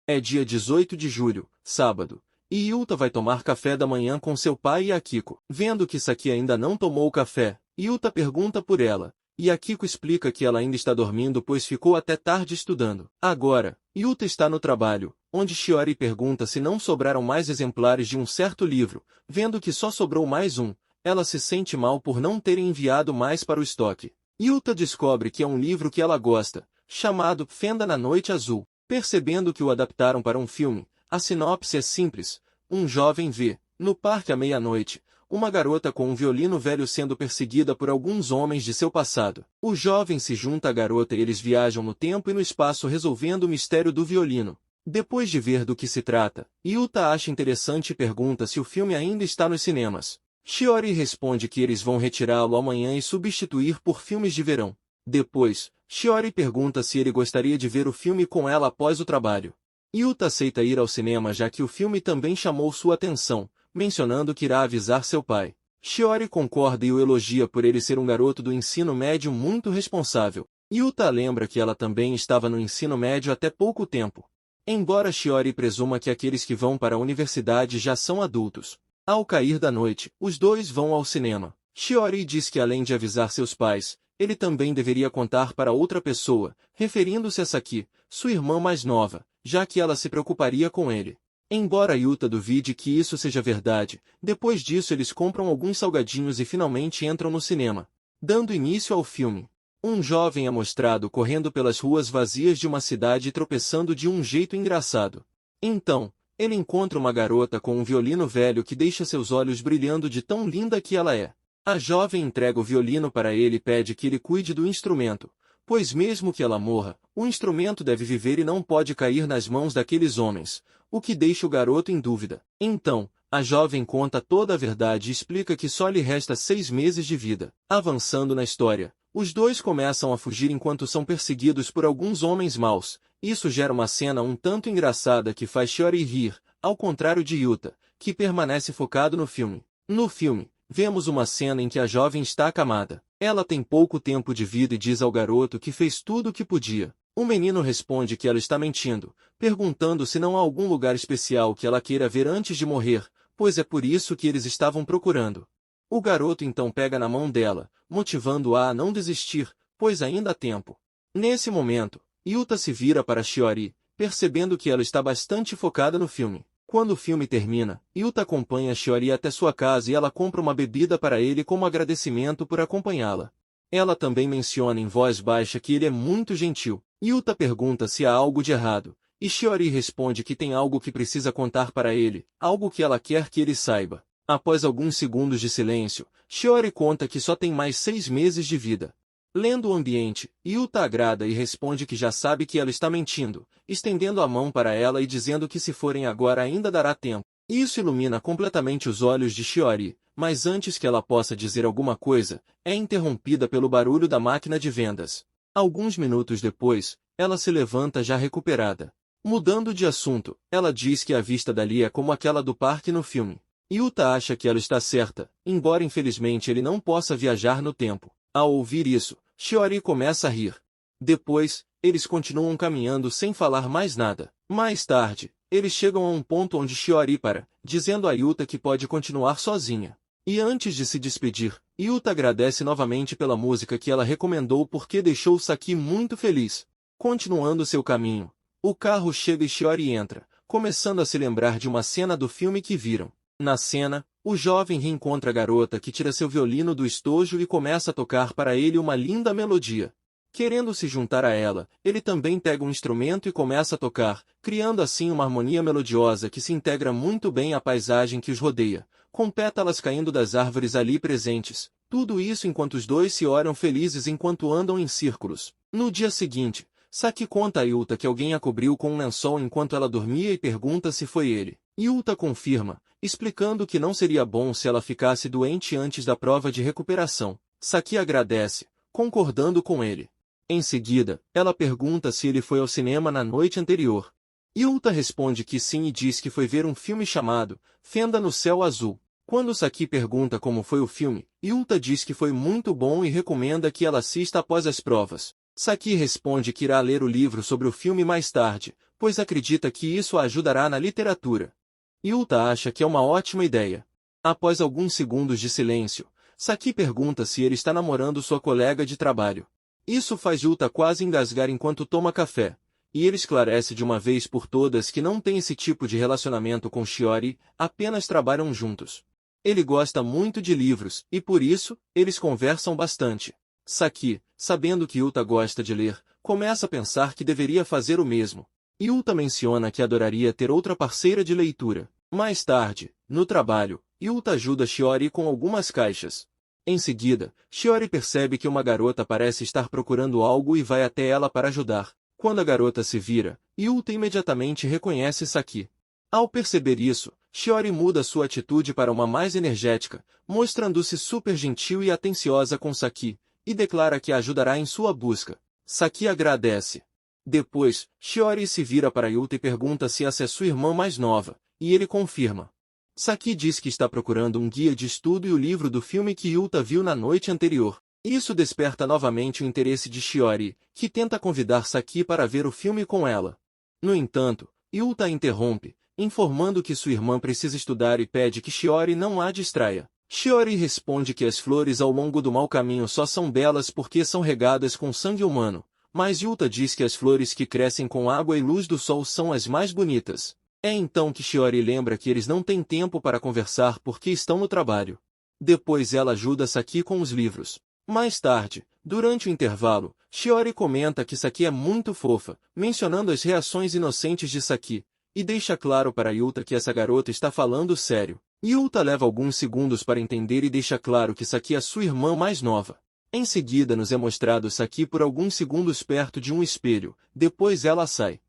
É dia 18 de julho, sábado, e Yuta vai tomar café da manhã com seu pai e Akiko. Vendo que Saki ainda não tomou o café, Yuta pergunta por ela, e Akiko explica que ela ainda está dormindo pois ficou até tarde estudando. Agora, Yuta está no trabalho, onde Shiori pergunta se não sobraram mais exemplares de um certo livro. Vendo que só sobrou mais um, ela se sente mal por não terem enviado mais para o estoque. Yuta descobre que é um livro que ela gosta, chamado Fenda na Noite Azul. Percebendo que o adaptaram para um filme, a sinopse é simples. Um jovem vê, no parque à meia-noite, uma garota com um violino velho sendo perseguida por alguns homens de seu passado. O jovem se junta à garota e eles viajam no tempo e no espaço resolvendo o mistério do violino. Depois de ver do que se trata, Yuta acha interessante e pergunta se o filme ainda está nos cinemas. Shiori responde que eles vão retirá-lo amanhã e substituir por filmes de verão. Depois, Shiori pergunta se ele gostaria de ver o filme com ela após o trabalho. Yuta aceita ir ao cinema já que o filme também chamou sua atenção, mencionando que irá avisar seu pai. Shiori concorda e o elogia por ele ser um garoto do ensino médio muito responsável. Yuta lembra que ela também estava no ensino médio até pouco tempo. Embora Shiori presuma que aqueles que vão para a universidade já são adultos. Ao cair da noite, os dois vão ao cinema. Shiori diz que além de avisar seus pais, ele também deveria contar para outra pessoa, referindo-se a Saki, sua irmã mais nova, já que ela se preocuparia com ele. Embora Yuta duvide que isso seja verdade, depois disso eles compram alguns salgadinhos e finalmente entram no cinema. Dando início ao filme, um jovem é mostrado correndo pelas ruas vazias de uma cidade e tropeçando de um jeito engraçado. Então, ele encontra uma garota com um violino velho que deixa seus olhos brilhando de tão linda que ela é. A jovem entrega o violino para ele e pede que ele cuide do instrumento, pois mesmo que ela morra, o instrumento deve viver e não pode cair nas mãos daqueles homens, o que deixa o garoto em dúvida. Então, a jovem conta toda a verdade e explica que só lhe resta 6 meses de vida. Avançando na história, os dois começam a fugir enquanto são perseguidos por alguns homens maus. Isso gera uma cena um tanto engraçada que faz Shiori rir, ao contrário de Yuta, que permanece focado no filme. No filme, vemos uma cena em que a jovem está acamada. Ela tem pouco tempo de vida e diz ao garoto que fez tudo o que podia. O menino responde que ela está mentindo, perguntando se não há algum lugar especial que ela queira ver antes de morrer, pois é por isso que eles estavam procurando. O garoto então pega na mão dela, motivando-a a não desistir, pois ainda há tempo. Nesse momento, Yuta se vira para Shiori, percebendo que ela está bastante focada no filme. Quando o filme termina, Yuta acompanha Shiori até sua casa e ela compra uma bebida para ele como agradecimento por acompanhá-la. Ela também menciona em voz baixa que ele é muito gentil. Yuta pergunta se há algo de errado, e Shiori responde que tem algo que precisa contar para ele, algo que ela quer que ele saiba. Após alguns segundos de silêncio, Shiori conta que só tem mais 6 meses de vida. Lendo o ambiente, Yuta agrada e responde que já sabe que ela está mentindo, estendendo a mão para ela e dizendo que se forem agora ainda dará tempo. Isso ilumina completamente os olhos de Shiori, mas antes que ela possa dizer alguma coisa, é interrompida pelo barulho da máquina de vendas. Alguns minutos depois, ela se levanta já recuperada. Mudando de assunto, ela diz que a vista dali é como aquela do parque no filme. Yuta acha que ela está certa, embora infelizmente ele não possa viajar no tempo. Ao ouvir isso, Shiori começa a rir. Depois, eles continuam caminhando sem falar mais nada. Mais tarde, eles chegam a um ponto onde Shiori para, dizendo a Yuta que pode continuar sozinha. E antes de se despedir, Yuta agradece novamente pela música que ela recomendou porque deixou Saki muito feliz. Continuando seu caminho, o carro chega e Shiori entra, começando a se lembrar de uma cena do filme que viram. Na cena, o jovem reencontra a garota que tira seu violino do estojo e começa a tocar para ele uma linda melodia. Querendo se juntar a ela, ele também pega um instrumento e começa a tocar, criando assim uma harmonia melodiosa que se integra muito bem à paisagem que os rodeia, com pétalas caindo das árvores ali presentes. Tudo isso enquanto os dois se olham felizes enquanto andam em círculos. No dia seguinte, Saki conta a Yuta que alguém a cobriu com um lençol enquanto ela dormia e pergunta se foi ele. Yuta confirma, explicando que não seria bom se ela ficasse doente antes da prova de recuperação. Saki agradece, concordando com ele. Em seguida, ela pergunta se ele foi ao cinema na noite anterior. Yuta responde que sim e diz que foi ver um filme chamado Fenda no Céu Azul. Quando Saki pergunta como foi o filme, Yuta diz que foi muito bom e recomenda que ela assista após as provas. Saki responde que irá ler o livro sobre o filme mais tarde, pois acredita que isso a ajudará na literatura. Yuta acha que é uma ótima ideia. Após alguns segundos de silêncio, Saki pergunta se ele está namorando sua colega de trabalho. Isso faz Yuta quase engasgar enquanto toma café, e ele esclarece de uma vez por todas que não tem esse tipo de relacionamento com Shiori, apenas trabalham juntos. Ele gosta muito de livros, e por isso, eles conversam bastante. Saki, sabendo que Yuta gosta de ler, começa a pensar que deveria fazer o mesmo. Yuta menciona que adoraria ter outra parceira de leitura. Mais tarde, no trabalho, Yuta ajuda Shiori com algumas caixas. Em seguida, Shiori percebe que uma garota parece estar procurando algo e vai até ela para ajudar. Quando a garota se vira, Yuta imediatamente reconhece Saki. Ao perceber isso, Shiori muda sua atitude para uma mais energética, mostrando-se super gentil e atenciosa com Saki, e declara que a ajudará em sua busca. Saki agradece. Depois, Shiori se vira para Yuta e pergunta se essa é sua irmã mais nova, e ele confirma. Saki diz que está procurando um guia de estudo e o livro do filme que Yuta viu na noite anterior. Isso desperta novamente o interesse de Shiori, que tenta convidar Saki para ver o filme com ela. No entanto, Yuta a interrompe, informando que sua irmã precisa estudar e pede que Shiori não a distraia. Shiori responde que as flores ao longo do mau caminho só são belas porque são regadas com sangue humano, mas Yuta diz que as flores que crescem com água e luz do sol são as mais bonitas. É então que Shiori lembra que eles não têm tempo para conversar porque estão no trabalho. Depois ela ajuda Saki com os livros. Mais tarde, durante o intervalo, Shiori comenta que Saki é muito fofa, mencionando as reações inocentes de Saki, e deixa claro para Yuta que essa garota está falando sério. Yuta leva alguns segundos para entender e deixa claro que Saki é sua irmã mais nova. Em seguida nos é mostrado Saki por alguns segundos perto de um espelho, depois ela sai.